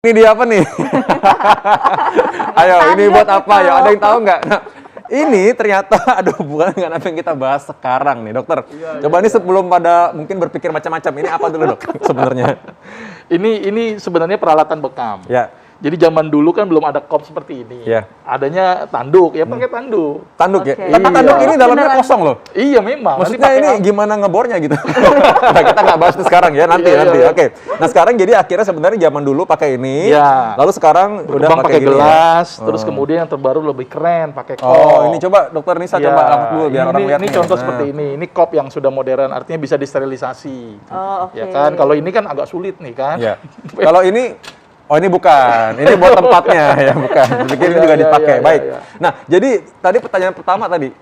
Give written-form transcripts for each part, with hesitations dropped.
Ini dia apa nih? Ayo, ini buat apa ya? Ada yang tahu nggak? Nah, ini ternyata ada hubungan dengan apa yang kita bahas sekarang nih, dokter. Coba ini sebelum pada mungkin berpikir macam-macam, ini apa dulu dok sebenarnya? Ini sebenarnya peralatan bekam. Ya. Jadi zaman dulu kan belum ada kop seperti ini. Ya. Adanya tanduk, ya pakai tanduk. Tanduk ya? Oke. Tapi tanduk ini dalamnya kosong loh. Iya memang. Maksudnya Nanti ini pakai gimana ngebornya gitu? Nah, kita nggak bahas itu sekarang ya, nanti. Iya. Oke. Nah sekarang jadi akhirnya sebenarnya zaman dulu pakai ini, Iya. lalu sekarang udah berkembang pakai gini ya? gelas, terus kemudian yang terbaru lebih keren pakai kop. Oh, ini coba dokter Nisa Ya, coba angkat dulu biar orang lihat. Ini nih. contoh Nah. seperti ini. Ini kop yang sudah modern, artinya bisa disterilisasi. Oh, oke. Ya kan? Kalau ini kan agak sulit nih kan. Ya. Kalau ini, oh ini bukan, ini buat tempatnya ya bukan. Bikin ini juga Iya, dipakai. iya, Baik. iya. Nah, jadi tadi pertanyaan pertama tadi,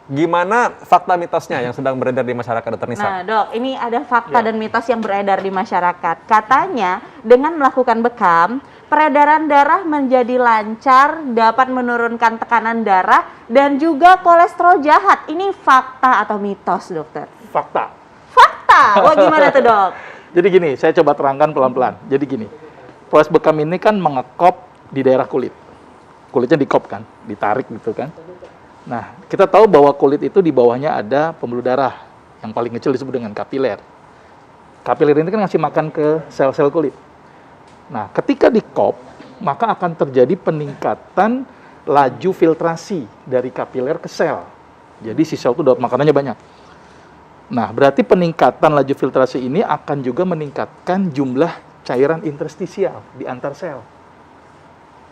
gimana fakta mitosnya yang sedang beredar di masyarakat, dokter Nisa? Nah, Dok, ini ada fakta Ya. dan mitos yang beredar di masyarakat. Katanya, dengan melakukan bekam, peredaran darah menjadi lancar, dapat menurunkan tekanan darah, dan juga kolesterol jahat. Ini fakta atau mitos, dokter? Fakta. Fakta! Wah, gimana tuh, Dok? Jadi gini, saya coba terangkan pelan-pelan. Jadi gini, proses bekam ini kan mengekop di daerah kulit. Kulitnya dikop kan, ditarik gitu kan. Nah, kita tahu bahwa kulit itu di bawahnya ada pembuluh darah yang paling kecil disebut dengan kapiler. Kapiler ini kan ngasih makan ke sel-sel kulit. Nah, ketika dikop, maka akan terjadi peningkatan laju filtrasi dari kapiler ke sel. Jadi si sel itu dapat makanannya banyak. Nah, berarti peningkatan laju filtrasi ini akan juga meningkatkan jumlah cairan interstisial di antar sel.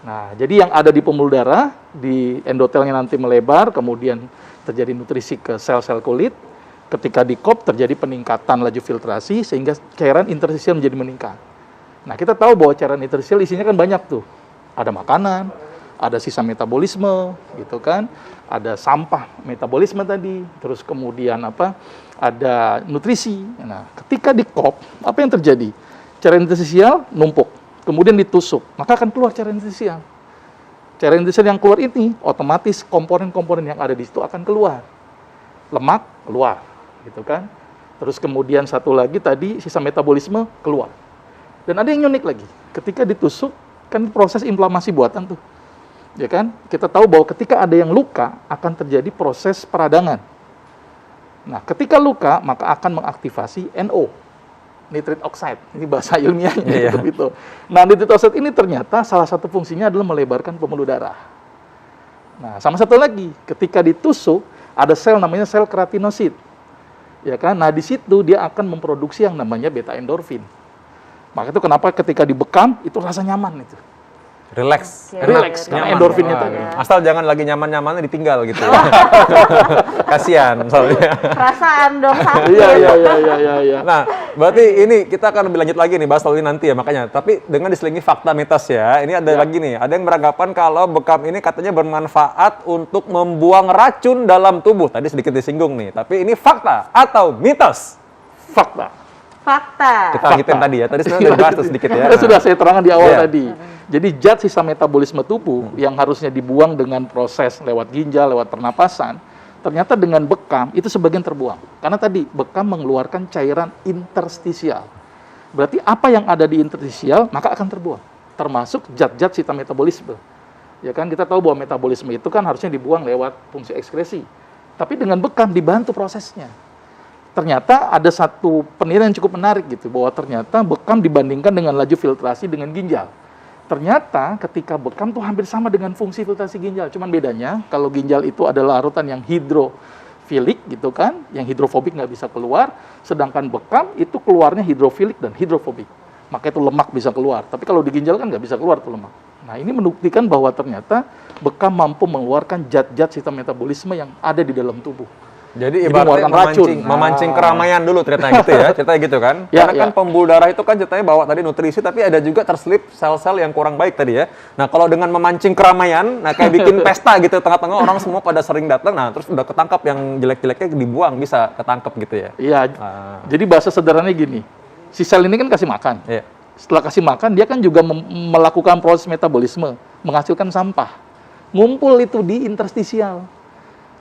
Nah, jadi yang ada di pembuluh darah, di endotelnya nanti melebar, kemudian terjadi nutrisi ke sel-sel kulit. Ketika dikop terjadi peningkatan laju filtrasi sehingga cairan interstisial menjadi meningkat. Nah, kita tahu bahwa cairan interstisial isinya kan banyak tuh. Ada makanan, ada sisa metabolisme, gitu kan. Ada sampah metabolisme tadi, terus kemudian apa? Ada nutrisi. Nah, ketika dikop, apa yang terjadi? Cairan interstisial numpuk, kemudian ditusuk, maka akan keluar cairan interstisial. Cairan interstisial yang keluar ini, otomatis komponen-komponen yang ada di situ akan keluar. Lemak keluar, gitu kan. Terus kemudian satu lagi tadi, sisa metabolisme keluar. Dan ada yang unik lagi, ketika ditusuk, kan proses inflamasi buatan tuh. Ya kan? Kita tahu bahwa ketika ada yang luka, akan terjadi proses peradangan. Nah, ketika luka, maka akan mengaktifasi NO, nitrate oxide. Ini bahasa ilmiahnya gitu. Nah, nitrate oxide ini ternyata salah satu fungsinya adalah melebarkan pembuluh darah. Nah, sama satu lagi, ketika ditusuk ada sel namanya sel keratinosit. Ya kan? Nah, di situ dia akan memproduksi yang namanya beta endorfin. Maka itu kenapa ketika dibekam itu rasa nyaman itu. Relax. Relax, karena endorfinnya tadi. Asal jangan lagi nyaman-nyamannya ditinggal gitu. Kasihan soalnya. Perasaan dong sakit. Iya. Nah, berarti ini kita akan lebih lanjut lagi nih bahas soal ini nanti ya makanya. Tapi dengan diselingi fakta mitos ya. Ini ada lagi nih, ada yang beranggapan kalau bekam ini katanya bermanfaat untuk membuang racun dalam tubuh. Tadi sedikit disinggung nih, tapi ini fakta atau mitos? Fakta. Fakta. Kita lanjutin tadi ya. Tadi sebenarnya udah bahas tuh sedikit ya. Sudah saya terangkan di awal Iya. tadi. Jadi zat sisa metabolisme tubuh yang harusnya dibuang dengan proses lewat ginjal, lewat pernapasan, ternyata dengan bekam itu sebagian terbuang. Karena tadi bekam mengeluarkan cairan interstisial. Berarti apa yang ada di interstisial maka akan terbuang. Termasuk zat-zat sisa metabolisme. Ya kan, kita tahu bahwa metabolisme itu kan harusnya dibuang lewat fungsi ekskresi. Tapi dengan bekam dibantu prosesnya. Ternyata ada satu penilaian yang cukup menarik gitu, bahwa ternyata bekam dibandingkan dengan laju filtrasi dengan ginjal. Ternyata ketika bekam tuh hampir sama dengan fungsi filtrasi ginjal. Cuman bedanya kalau ginjal itu adalah larutan yang hidrofilik gitu kan, yang hidrofobik nggak bisa keluar, sedangkan bekam itu keluarnya hidrofilik dan hidrofobik. Maka itu lemak bisa keluar. Tapi kalau di ginjal kan nggak bisa keluar tuh lemak. Nah, ini membuktikan bahwa ternyata bekam mampu mengeluarkan zat-zat sistem metabolisme yang ada di dalam tubuh. Jadi ibaratnya memancing keramaian dulu ceritanya gitu ya, ceritanya gitu kan. Ya, Karena kan pembuluh darah itu kan ceritanya bawa tadi nutrisi, tapi ada juga terselip sel-sel yang kurang baik tadi ya. Nah kalau dengan memancing keramaian, nah kayak bikin pesta gitu, tengah-tengah orang semua pada sering datang, nah terus udah ketangkap yang jelek-jeleknya dibuang, bisa ketangkep gitu ya. Iya, jadi bahasa sederhananya gini, si sel ini kan kasih makan. Iya. Setelah kasih makan, dia kan juga melakukan proses metabolisme, menghasilkan sampah. Ngumpul itu di interstisial.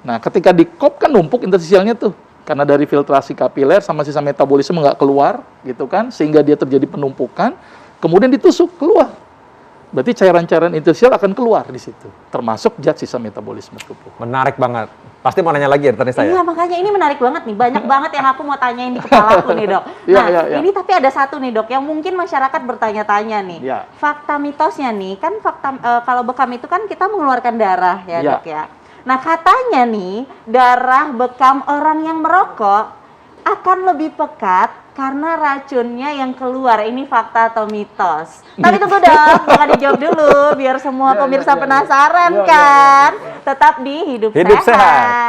Nah, ketika dikop kan numpuk interstisialnya tuh. Karena dari filtrasi kapiler sama sisa metabolisme nggak keluar, gitu kan. Sehingga dia terjadi penumpukan. Kemudian ditusuk, keluar. berarti cairan-cairan interstisial akan keluar di situ, termasuk zat sisa metabolisme tubuh. Menarik banget. Pasti mau nanya lagi ya tadi saya. Iya, makanya ini menarik banget nih. Banyak banget yang aku mau tanyain di kepala aku nih, Dok. Iya, Nah, iya, iya. ini tapi ada satu nih, Dok, yang mungkin masyarakat bertanya-tanya nih. Iya. Fakta mitosnya nih, kan kalau bekam itu kan kita mengeluarkan darah ya, Iya. Dok ya. Nah, katanya nih, darah bekam orang yang merokok akan lebih pekat karena racunnya yang keluar. Ini fakta atau mitos? Tapi tunggu dong, jangan dijawab dulu biar semua Iya, pemirsa iya, iya. penasaran Iya, iya, kan. Tetap di Hidup Hidup Sehat. Sehat.